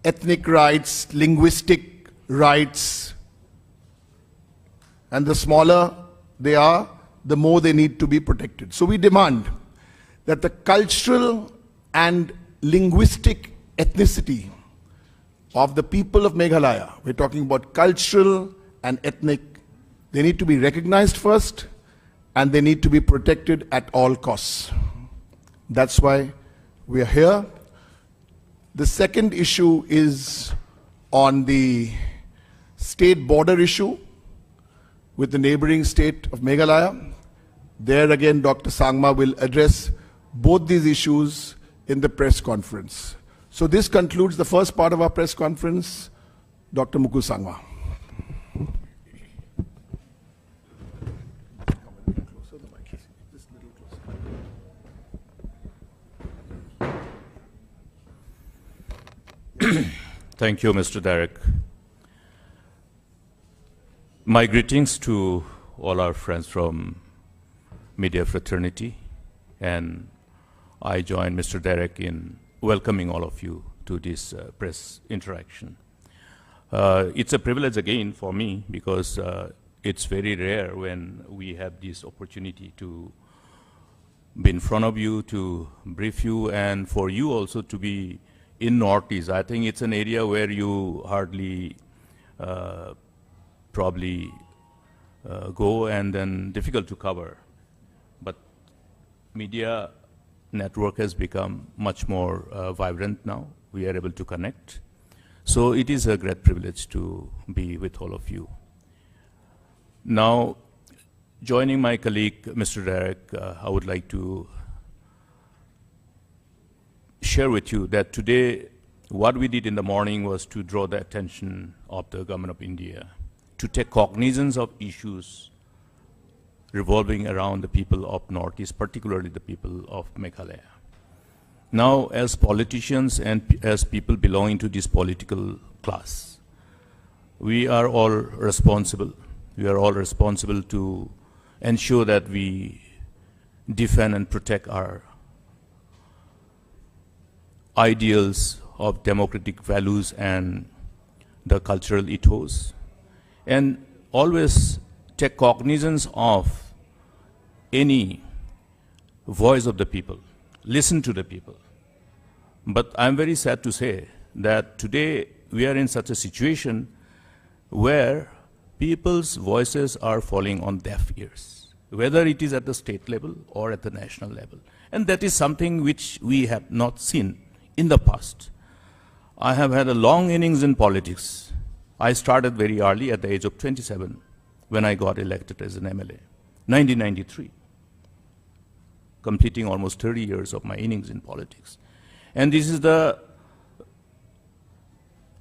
ethnic rights, linguistic rights, and the smaller they are, the more they need to be protected. So we demand that the cultural and linguistic ethnicity of the people of Meghalaya, we're talking about cultural and ethnic, they need to be recognized first, and they need to be protected at all costs. That's why we are here. The second issue is on the state border issue with the neighboring state of Meghalaya. There again, Dr. Sangma will address both these issues in the press conference. So this concludes the first part of our press conference. Dr. Mukul Sangma. Thank you, Mr. Derek. My greetings to all our friends from media fraternity, and I join Mr. Derek in welcoming all of you to this press interaction. It's a privilege again for me because it's very rare when we have this opportunity to be in front of you, to brief you, and for you also to be in Northeast. I think it's an area where you hardly probably go, and then difficult to cover. But media network has become much more vibrant now. We are able to connect. So it is a great privilege to be with all of you. Now, joining my colleague, Mr. Derek, I would like to share with you that today what we did in the morning was to draw the attention of the government of India to take cognizance of issues revolving around the people of Northeast, particularly the people of Meghalaya. Now, as politicians and as people belonging to this political class, we are all responsible. We are all responsible to ensure that we defend and protect our ideals of democratic values and the cultural ethos, and always take cognizance of any voice of the people, listen to the people. But I'm very sad to say that today we are in such a situation where people's voices are falling on deaf ears, whether it is at the state level or at the national level. And that is something which we have not seen in the past. I have had a long innings in politics. I started very early at the age of 27 when I got elected as an MLA, 1993, completing almost 30 years of my innings in politics. And this is the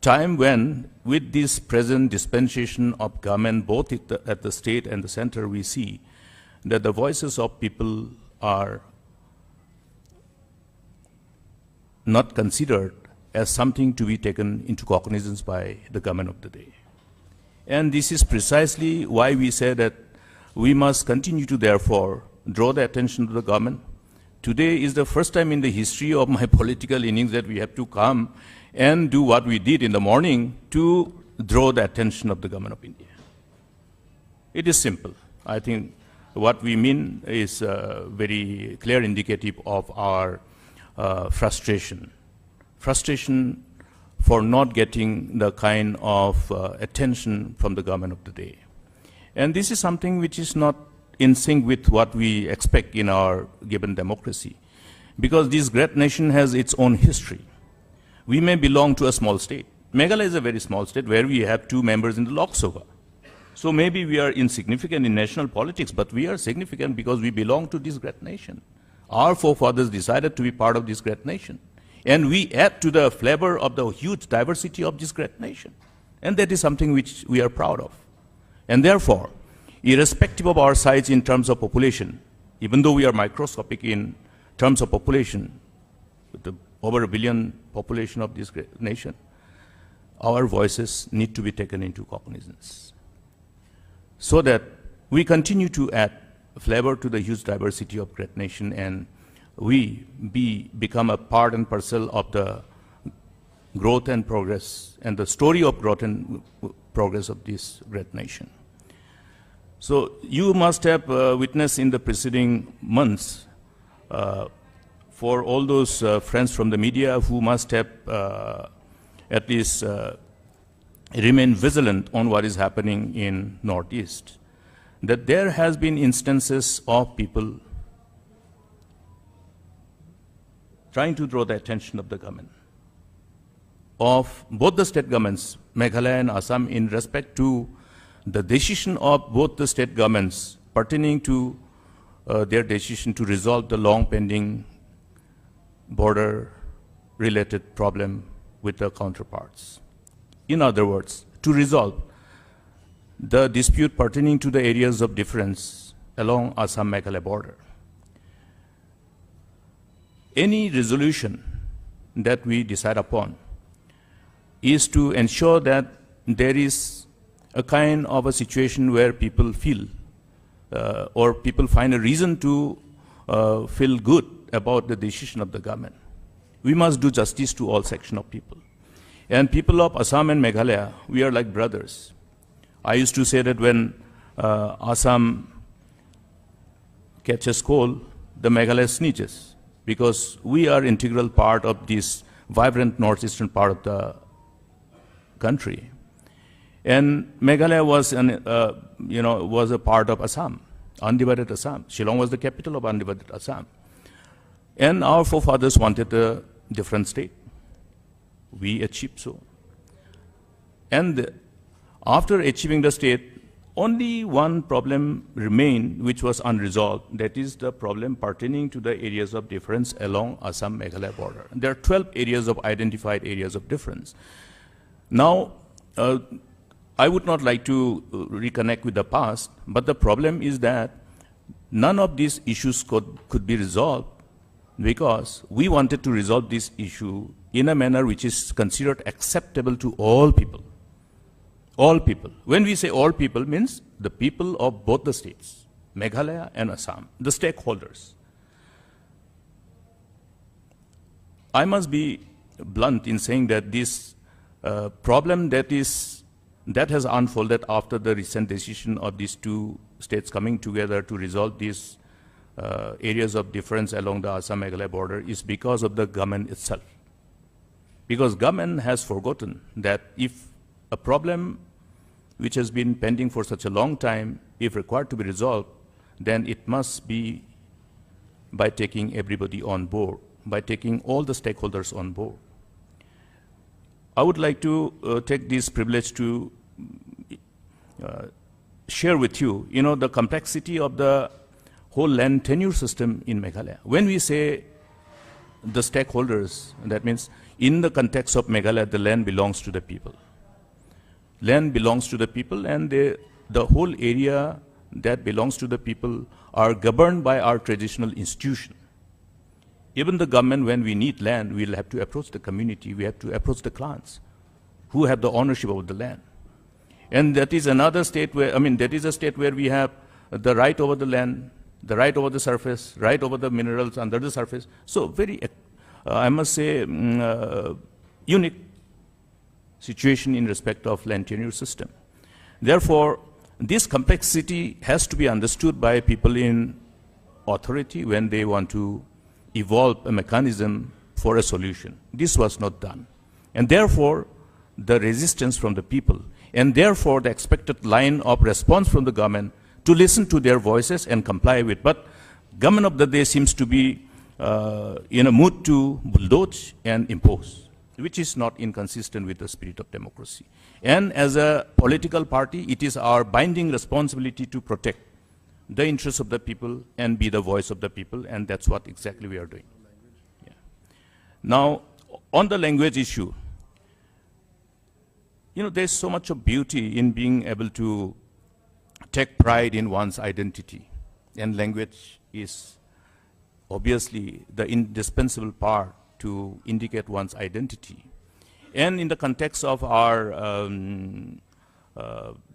time when, with this present dispensation of government, both at the state and the center, we see that the voices of people are not considered as something to be taken into cognizance by the government of the day. And this is precisely why we say that we must continue to therefore draw the attention to the government. Today is the first time in the history of my political innings that we have to come and do what we did in the morning to draw the attention of the government of India. It is simple. I think what we mean is very clear indicative of our frustration for not getting the kind of attention from the government of the day. And this is something which is not in sync with what we expect in our given democracy, because this great nation has its own history. We may belong to a small state. Meghalaya is a very small state where we have 2 members in the Lok Sabha. So maybe we are insignificant in national politics, but we are significant because we belong to this great nation. Our forefathers decided to be part of this great nation. And we add to the flavor of the huge diversity of this great nation. And that is something which we are proud of. And therefore, irrespective of our size in terms of population, even though we are microscopic in terms of population, with the over 1 billion population of this great nation, our voices need to be taken into cognizance, so that we continue to add flavor to the huge diversity of great nation, and we become a part and parcel of the growth and progress and the story of growth and progress of this great nation. So you must have witnessed in the preceding months for all those friends from the media who must have at least remain vigilant on what is happening in Northeast, that there has been instances of people trying to draw the attention of the government, of both the state governments, Meghalaya and Assam, in respect to the decision of both the state governments pertaining to their decision to resolve the long pending border-related problem with the counterparts. In other words, to resolve the dispute pertaining to the areas of difference along Assam-Meghalaya border. Any resolution that we decide upon is to ensure that there is a kind of a situation where people feel or people find a reason to feel good about the decision of the government. We must do justice to all sections of people. And people of Assam and Meghalaya, we are like brothers. I used to say that when Assam catches cold, the Meghalaya sneezes, because we are integral part of this vibrant northeastern part of the country. And Meghalaya was, was a part of Assam, undivided Assam. Shillong was the capital of undivided Assam. And our forefathers wanted a different state. We achieved so. And after achieving the state, only one problem remained which was unresolved. That is the problem pertaining to the areas of difference along Assam-Meghalaya border. There are 12 areas of identified areas of difference. Now, I would not like to reconnect with the past, but the problem is that none of these issues could be resolved because we wanted to resolve this issue in a manner which is considered acceptable to all people. All people. When we say all people, means the people of both the states, Meghalaya and Assam, the stakeholders. I must be blunt in saying that this problem that has unfolded after the recent decision of these two states coming together to resolve these areas of difference along the Assam-Meghalaya border is because of the government itself. Because government has forgotten that if a problem which has been pending for such a long time, if required to be resolved, then it must be by taking everybody on board, by taking all the stakeholders on board. I would like to take this privilege to share with you, the complexity of the whole land tenure system in Meghalaya. When we say the stakeholders, that means in the context of Meghalaya, the land belongs to the people. Land belongs to the people, and the whole area that belongs to the people are governed by our traditional institution. Even the government, when we need land, we'll have to approach the community, we have to approach the clans who have the ownership of the land. And that is another state where, that is a state where we have the right over the land, the right over the surface, right over the minerals under the surface. So very, I must say, unique situation in respect of land tenure system. Therefore, this complexity has to be understood by people in authority when they want to evolve a mechanism for a solution. This was not done. And therefore, the resistance from the people, and therefore the expected line of response from the government to listen to their voices and comply with. But government of the day seems to be in a mood to bulldoze and impose, which is not inconsistent with the spirit of democracy. And as a political party, it is our binding responsibility to protect the interests of the people and be the voice of the people, and that's what exactly we are doing. Yeah. Now, on the language issue, there's so much of beauty in being able to take pride in one's identity, and language is obviously the indispensable part to indicate one's identity. And in the context of our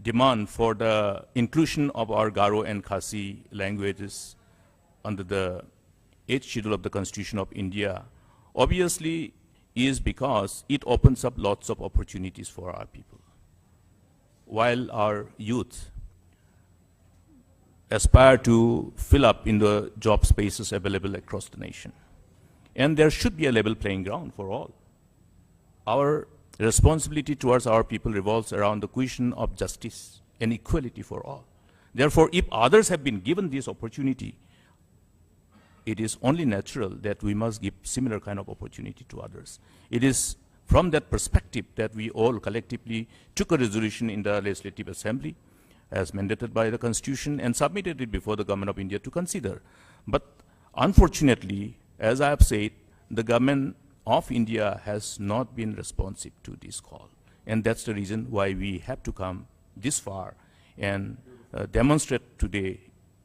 demand for the inclusion of our Garo and Khasi languages under the 8th schedule of the Constitution of India, obviously is because it opens up lots of opportunities for our people. While our youth aspire to fill up in the job spaces available across the nation. And there should be a level playing ground for all. Our responsibility towards our people revolves around the question of justice and equality for all. Therefore, if others have been given this opportunity, it is only natural that we must give similar kind of opportunity to others. It is from that perspective that we all collectively took a resolution in the Legislative Assembly as mandated by the Constitution and submitted it before the Government of India to consider. But unfortunately, as I have said, the Government of India has not been responsive to this call. And that's the reason why we have to come this far and demonstrate today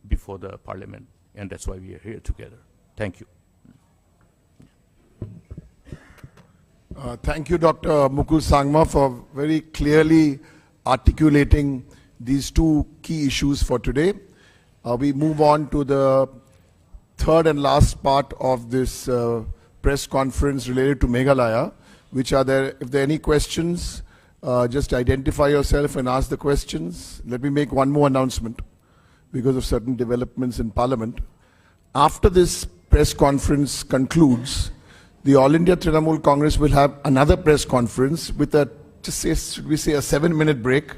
before the Parliament. And that's why we are here together. Thank you. Thank you, Dr. Mukul Sangma, for very clearly articulating these two key issues for today. We move on to the third and last part of this press conference related to Meghalaya, which are there. If there are any questions, just identify yourself and ask the questions. Let me make one more announcement because of certain developments in Parliament. After this press conference concludes, the All India Trinamool Congress will have another press conference with a, just say, should we say, a 7-minute break,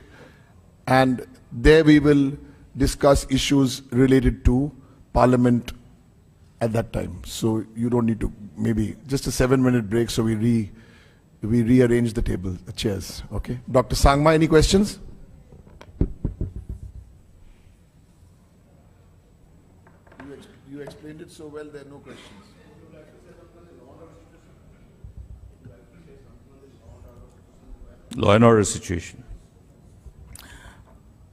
and there we will discuss issues related to Parliament at that time. So you don't need to, maybe just a 7-minute break so we rearrange the table, the chairs. Okay. Dr. Sangma, any questions? You explained it so well, there are no questions. Law and order situation.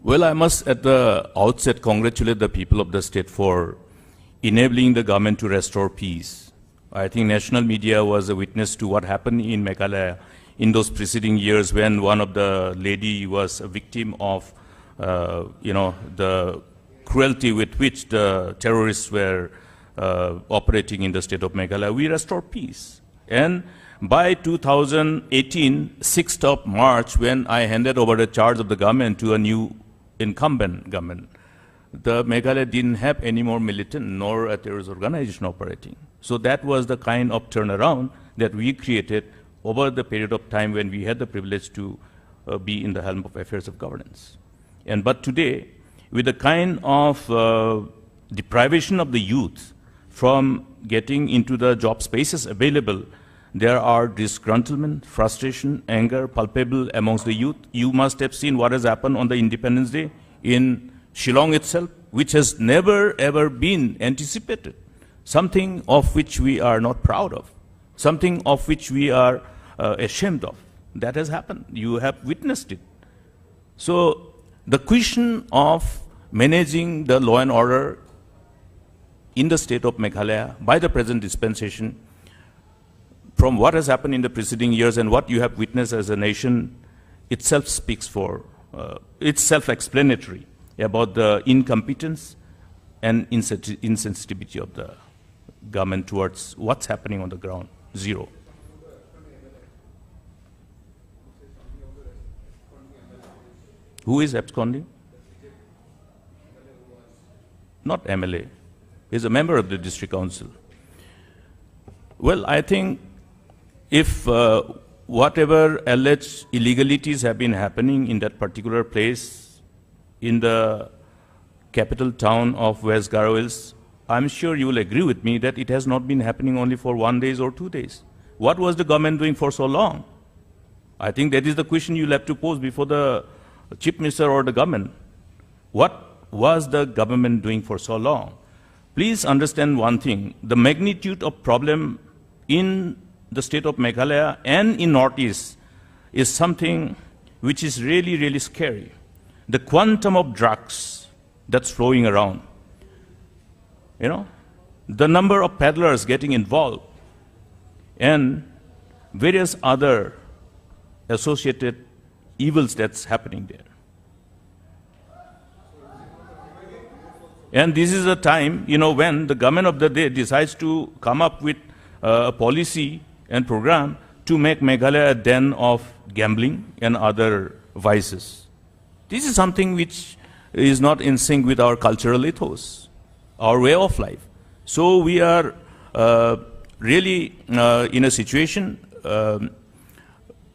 Well, I must at the outset congratulate the people of the state for enabling the government to restore peace. I think national media was a witness to what happened in Meghalaya in those preceding years when one of the lady was a victim of, the cruelty with which the terrorists were operating in the state of Meghalaya. We restored peace. And by 2018, 6th of March, when I handed over the charge of the government to a new incumbent government, the Meghalaya didn't have any more militant nor a terrorist organization operating. So that was the kind of turnaround that we created over the period of time when we had the privilege to be in the helm of affairs of governance. But today, with the kind of deprivation of the youth from getting into the job spaces available, there are disgruntlement, frustration, anger palpable amongst the youth. You must have seen what has happened on the Independence Day in Shillong itself, which has never ever been anticipated. Something of which we are not proud of. Something of which we are ashamed of. That has happened. You have witnessed it. So the question of managing the law and order in the state of Meghalaya by the present dispensation, from what has happened in the preceding years and what you have witnessed as a nation, itself speaks for, it's self-explanatory about the incompetence and insensitivity of the government towards what's happening on the ground. Zero. Who is absconding? Not MLA. He's a member of the district council. Well, I think if whatever alleged illegalities have been happening in that particular place in the capital town of West Garo Hills, I'm sure you will agree with me that it has not been happening only for 1 day or 2 days. What was the government doing for so long? I think that is the question you'll have to pose before the Chief Minister or the government. What was the government doing for so long? Please understand one thing. The magnitude of problem in the state of Meghalaya and in Northeast is something which is really, really scary. The quantum of drugs that's flowing around, the number of peddlers getting involved, and various other associated evils that's happening there. And this is a time, when the government of the day decides to come up with a policy and program to make Meghalaya a den of gambling and other vices. This is something which is not in sync with our cultural ethos, our way of life. So we are really in a situation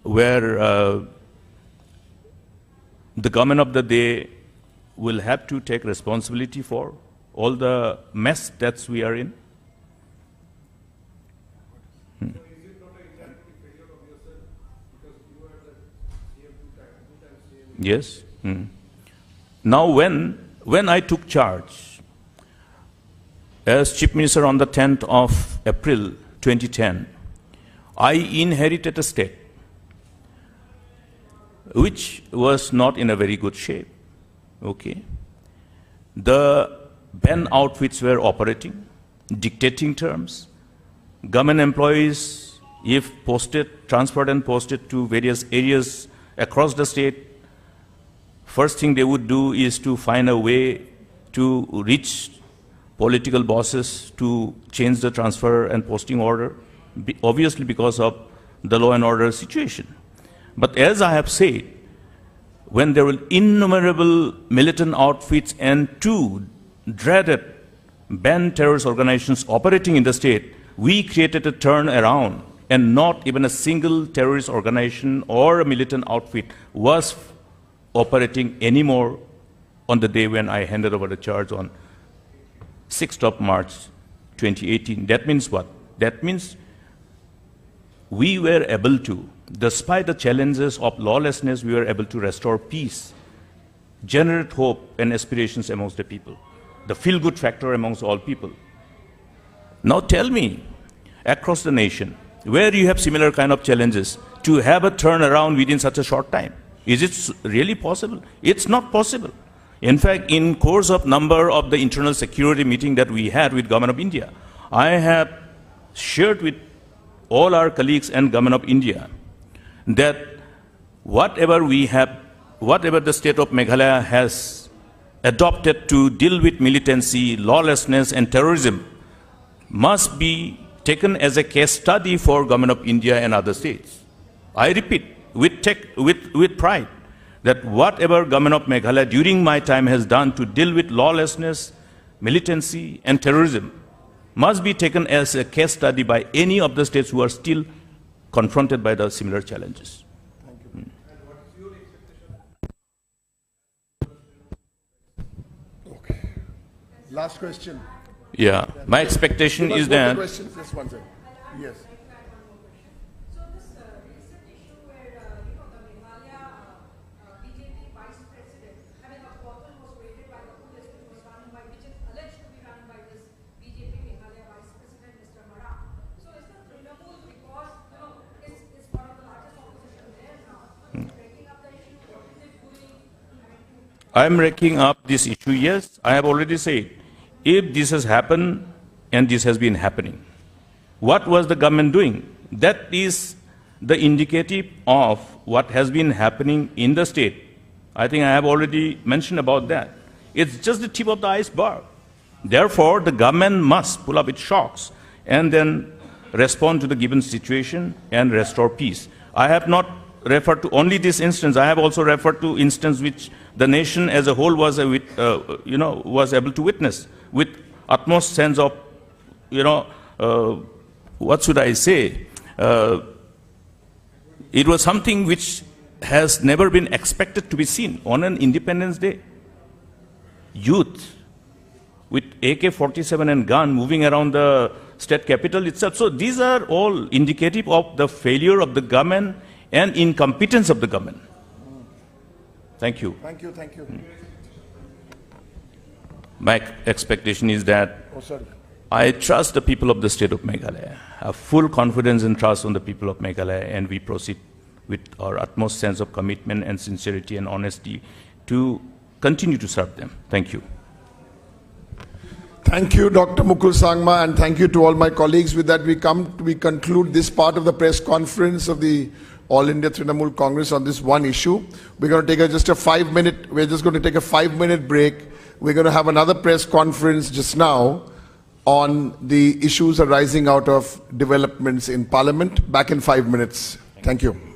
where the government of the day will have to take responsibility for all the mess that we are in. Yes. Now, when I took charge as Chief Minister on the 10th of April 2010, I inherited a state which was not in a very good shape. Okay. The band outfits were operating, dictating terms. Government employees, if transferred and posted to various areas across the state, first thing they would do is to find a way to reach political bosses to change the transfer and posting order, obviously because of the law and order situation. But as I have said, when there were innumerable militant outfits and two dreaded banned terrorist organizations operating in the state, we created a turnaround, and not even a single terrorist organization or a militant outfit was operating anymore on the day when I handed over the charge on 6th of March 2018. That means what? That means we were able to, despite the challenges of lawlessness, we were able to restore peace, generate hope and aspirations amongst the people, the feel-good factor amongst all people. Now tell me, across the nation, where you have similar kind of challenges, to have a turnaround within such a short time, is it really possible? It's not possible. In fact, in course of number of the internal security meeting that we had with Government of India, I have shared with all our colleagues and Government of India that whatever the state of Meghalaya has adopted to deal with militancy, lawlessness and terrorism must be taken as a case study for Government of India and other states. I repeat, with pride, that whatever Government of Meghalaya during my time has done to deal with lawlessness, militancy and terrorism must be taken as a case study by any of the states who are still confronted by the similar challenges. Thank you. And what is your expectation? Okay. Last question. Yeah, my expectation is that... Questions? Just one second. Yes. So this recent issue where, the Meghalaya BJP vice president, a portal was created by the police which is alleged to be run by this BJP Meghalaya vice president, Mr. Mara. So is the Trinamool, because, it's one of the largest opposition there now, breaking up the issue, what is it doing? I'm raking up this issue, yes. I have already said, if this has happened and this has been happening, what was the government doing? That is the indicative of what has been happening in the state. I think I have already mentioned about that. It's just the tip of the iceberg. Therefore, the government must pull up its shocks and then respond to the given situation and restore peace. I have not referred to only this instance. I have also referred to instance which the nation as a whole was able to witness with utmost sense of, what should I say? It was something which has never been expected to be seen on an Independence Day. Youth with AK-47 and gun moving around the state capital itself. So these are all indicative of the failure of the government and incompetence of the government. Thank you. Thank you, thank you. My expectation is that I trust the people of the state of Meghalaya. I have full confidence and trust on the people of Meghalaya, and we proceed with our utmost sense of commitment and sincerity and honesty to continue to serve them. Thank you. Thank you, Dr. Mukul Sangma, and thank you to all my colleagues. With that, we conclude this part of the press conference of the All India Trinamool Congress on this one issue. We're going to take just a 5-minute break. We're going to have another press conference just now on the issues arising out of developments in Parliament. Back in 5 minutes. Thank you.